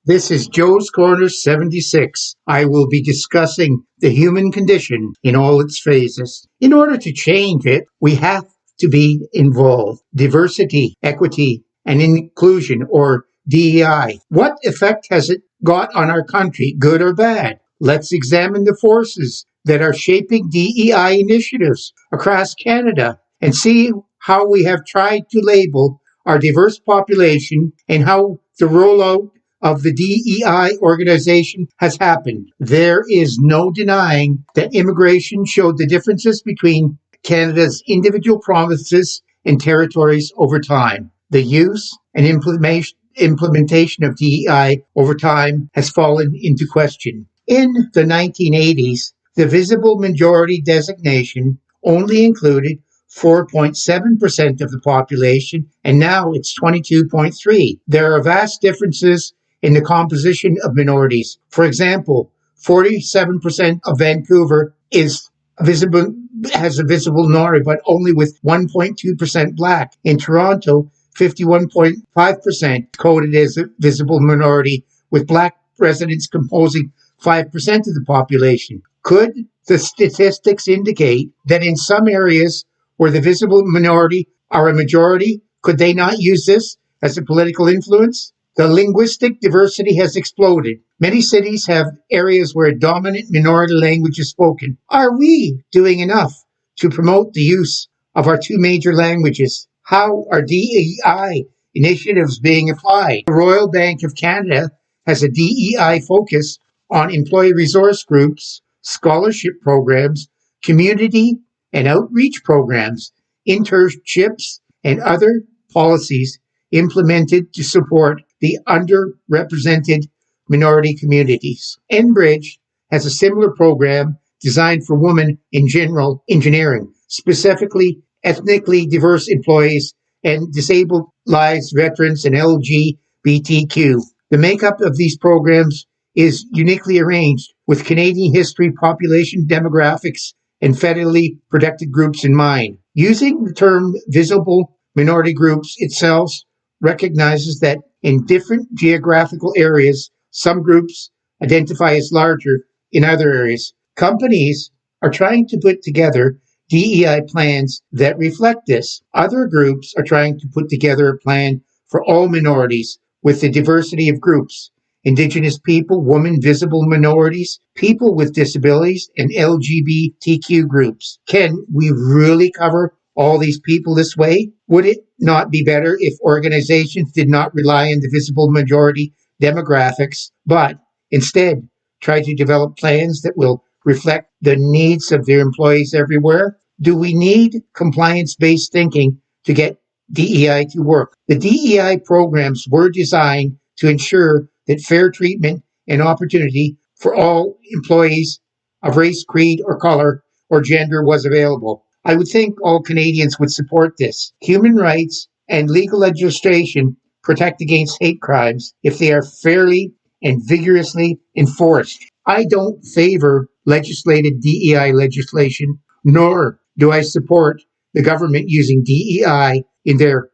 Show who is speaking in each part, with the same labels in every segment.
Speaker 1: This is Joe's Corner 76. I will be discussing the human condition in all its phases. In order to change it, we have to be involved. Diversity, equity, and inclusion, or DEI. What effect has it got on our country, good or bad? Let's examine the forces that are shaping DEI initiatives across Canada and see how we have tried to label our diverse population and how the rollout of the DEI organization has happened. There is no denying that immigration showed the differences between Canada's individual provinces and territories over time. The use and implementation of DEI over time has fallen into question. In the 1980s, the visible majority designation only included 4.7% of the population, and now it's 22.3%. There are vast differences in the composition of minorities. For example, 47% of Vancouver has a visible minority, but only with 1.2% Black. In Toronto, 51.5% coded as a visible minority, with Black residents composing 5% of the population. Could the statistics indicate that in some areas where the visible minority are a majority, could they not use this as a political influence? The linguistic diversity has exploded. Many cities have areas where a dominant minority language is spoken. Are we doing enough to promote the use of our two major languages? How are DEI initiatives being applied? The Royal Bank of Canada has a DEI focus on employee resource groups, scholarship programs, community and outreach programs, internships, and other policies implemented to support the underrepresented minority communities. Enbridge has a similar program designed for women in general engineering, specifically ethnically diverse employees and disabled lives, veterans, and LGBTQ. The makeup of these programs is uniquely arranged with Canadian history, population demographics, and federally protected groups in mind. Using the term visible minority groups itself recognizes that in different geographical areas, some groups identify as larger in other areas. Companies are trying to put together DEI plans that reflect this. Other groups are trying to put together a plan for all minorities with the diversity of groups. Indigenous people, women, visible minorities, people with disabilities, and LGBTQ groups. Can we really cover all these people this way? Would it not be better if organizations did not rely on the visible majority demographics, but instead try to develop plans that will reflect the needs of their employees everywhere? Do we need compliance-based thinking to get DEI to work? The DEI programs were designed to ensure that fair treatment and opportunity for all employees of race, creed, or color, or gender was available. I would think all Canadians would support this. Human rights and legal legislation protect against hate crimes if they are fairly and vigorously enforced. I don't favor legislated DEI legislation, nor do I support the government using DEI in their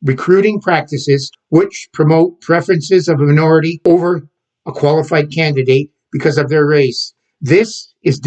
Speaker 1: recruiting practices which promote preferences of a minority over a qualified candidate because of their race. This is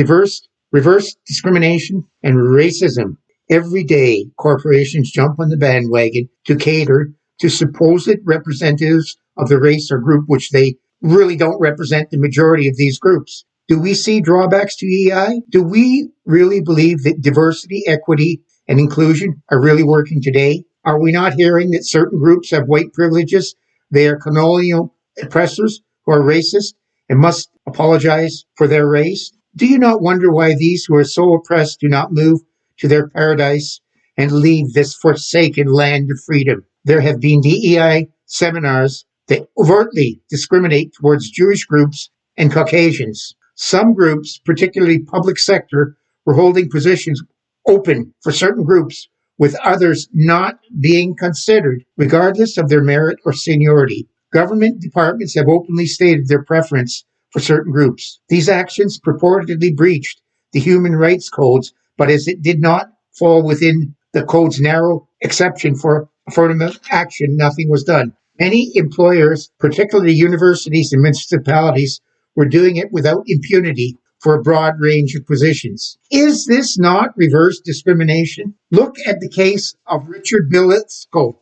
Speaker 1: reverse discrimination and racism. Every day, corporations jump on the bandwagon to cater to supposed representatives of the race or group which they really don't represent the majority of these groups. Do we see drawbacks to DEI? Do we really believe that diversity, equity, and inclusion are really working today? Are we not hearing that certain groups have white privileges? They are colonial oppressors who are racist and must apologize for their race? Do you not wonder why these who are so oppressed do not move to their paradise and leave this forsaken land of freedom? There have been DEI seminars that overtly discriminate towards Jewish groups and Caucasians. Some groups, particularly public sector, were holding positions open for certain groups, with others not being considered, regardless of their merit or seniority. Government departments have openly stated their preference for certain groups. These actions purportedly breached the human rights codes, but as it did not fall within the code's narrow exception for affirmative action, nothing was done. Many employers, particularly universities and municipalities, were doing it without impunity for a broad range of positions. Is this not reverse discrimination? Look at the case of Richard Billitsco,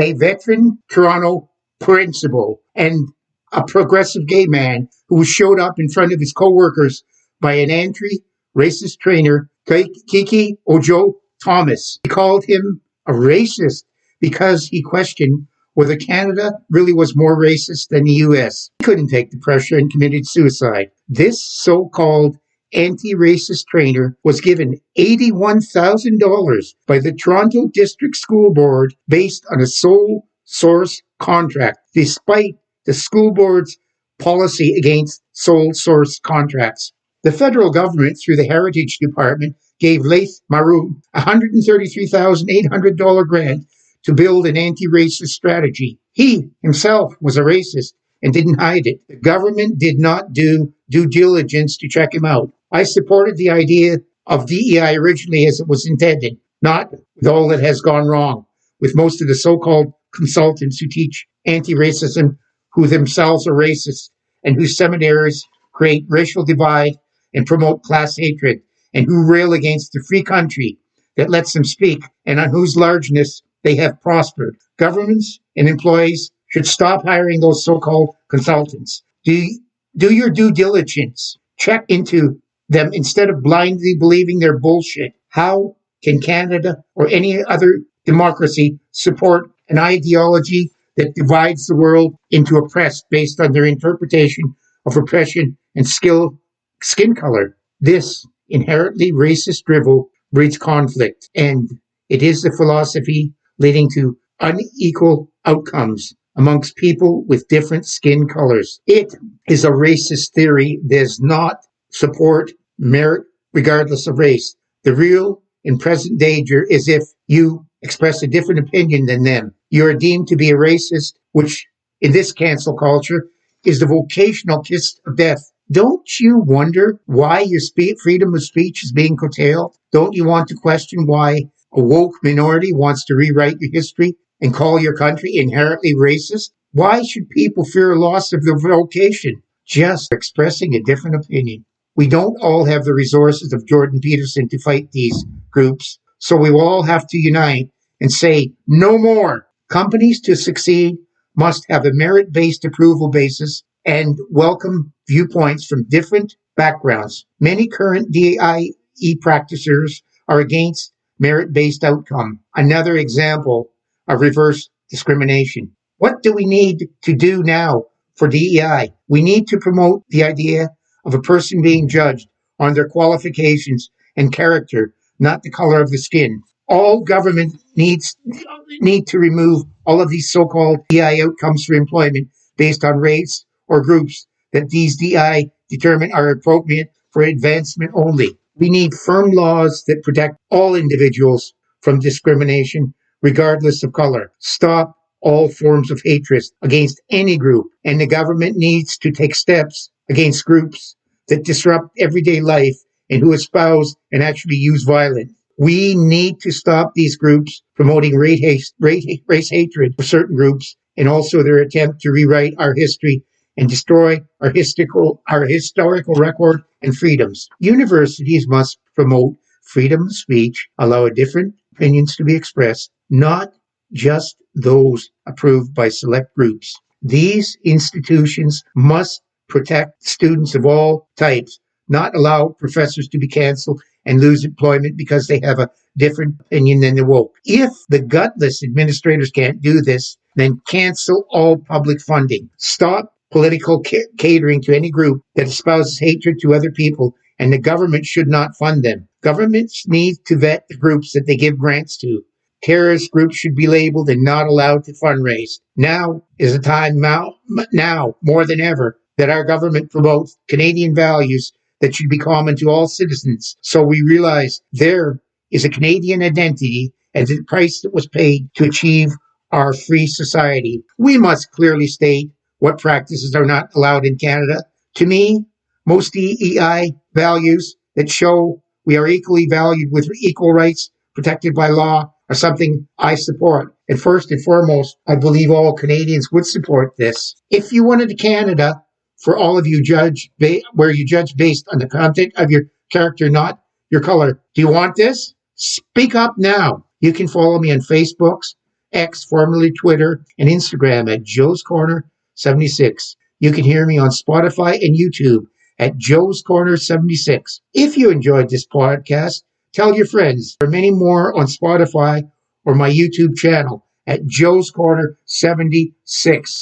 Speaker 1: a veteran Toronto principal and a progressive gay man who showed up in front of his co-workers by an anti-racist trainer, Kiki Ojo Thomas. He called him a racist because he questioned whether Canada really was more racist than the US. He couldn't take the pressure and committed suicide. This so-called anti-racist trainer was given $81,000 by the Toronto District School Board based on a sole source contract, despite the school board's policy against sole source contracts. The federal government, through the Heritage Department, gave Laith Maru a $133,800 grant to build an anti-racist strategy. He himself was a racist and didn't hide it. The government did not do due diligence to check him out. I supported the idea of DEI originally as it was intended, not with all that has gone wrong, with most of the so-called consultants who teach anti-racism, who themselves are racist, and whose seminaries create racial divide and promote class hatred, and who rail against the free country that lets them speak and on whose largeness they have prospered. Governments and employees should stop hiring those so-called consultants. Do your due diligence. Check into them instead of blindly believing their bullshit. How can Canada or any other democracy support an ideology that divides the world into oppressed based on their interpretation of oppression and skin color? This inherently racist drivel breeds conflict, and it is the philosophy leading to unequal outcomes amongst people with different skin colors. It is a racist theory that does not support merit regardless of race. The real and present danger is if you express a different opinion than them. You are deemed to be a racist, which in this cancel culture is the vocational kiss of death. Don't you wonder why your freedom of speech is being curtailed? Don't you want to question why a woke minority wants to rewrite your history and call your country inherently racist? Why should people fear loss of their vocation just for expressing a different opinion? We don't all have the resources of Jordan Peterson to fight these groups, so we will all have to unite and say no more. Companies to succeed must have a merit-based approval basis and welcome viewpoints from different backgrounds. Many current DIE practitioners are against merit-based outcome. Another example of reverse discrimination. What do we need to do now for DEI? We need to promote the idea of a person being judged on their qualifications and character, not the color of the skin. All government need to remove all of these so-called DEI outcomes for employment based on race or groups that these DEI determine are appropriate for advancement only. We need firm laws that protect all individuals from discrimination, regardless of color. Stop all forms of hatred against any group, and the government needs to take steps against groups that disrupt everyday life and who espouse and actually use violence. We need to stop these groups promoting race hatred for certain groups and also their attempt to rewrite our history and destroy our historical record and freedoms. Universities must promote freedom of speech, allow different opinions to be expressed, not just those approved by select groups. These institutions must protect students of all types, not allow professors to be canceled and lose employment because they have a different opinion than the woke. If the gutless administrators can't do this, then cancel all public funding. Stop political catering to any group that espouses hatred to other people, and the government should not fund them. Governments need to vet the groups that they give grants to. Terrorist groups should be labeled and not allowed to fundraise. Now is a time now more than ever that our government promotes Canadian values that should be common to all citizens. So we realize there is a Canadian identity and the price that was paid to achieve our free society. We must clearly state what practices are not allowed in Canada. To me, most DEI values that show we are equally valued with equal rights protected by law are something I support. And first and foremost, I believe all Canadians would support this. If you wanted to Canada, for all of you where you judge based on the content of your character, not your color. Do you want this? Speak up now. You can follow me on Facebook, X, formerly Twitter, and Instagram at Joe's Corner 76. You can hear me on Spotify and YouTube at Joe's Corner 76. If you enjoyed this podcast, tell your friends. There are many more on Spotify or my YouTube channel at Joe's Corner 76.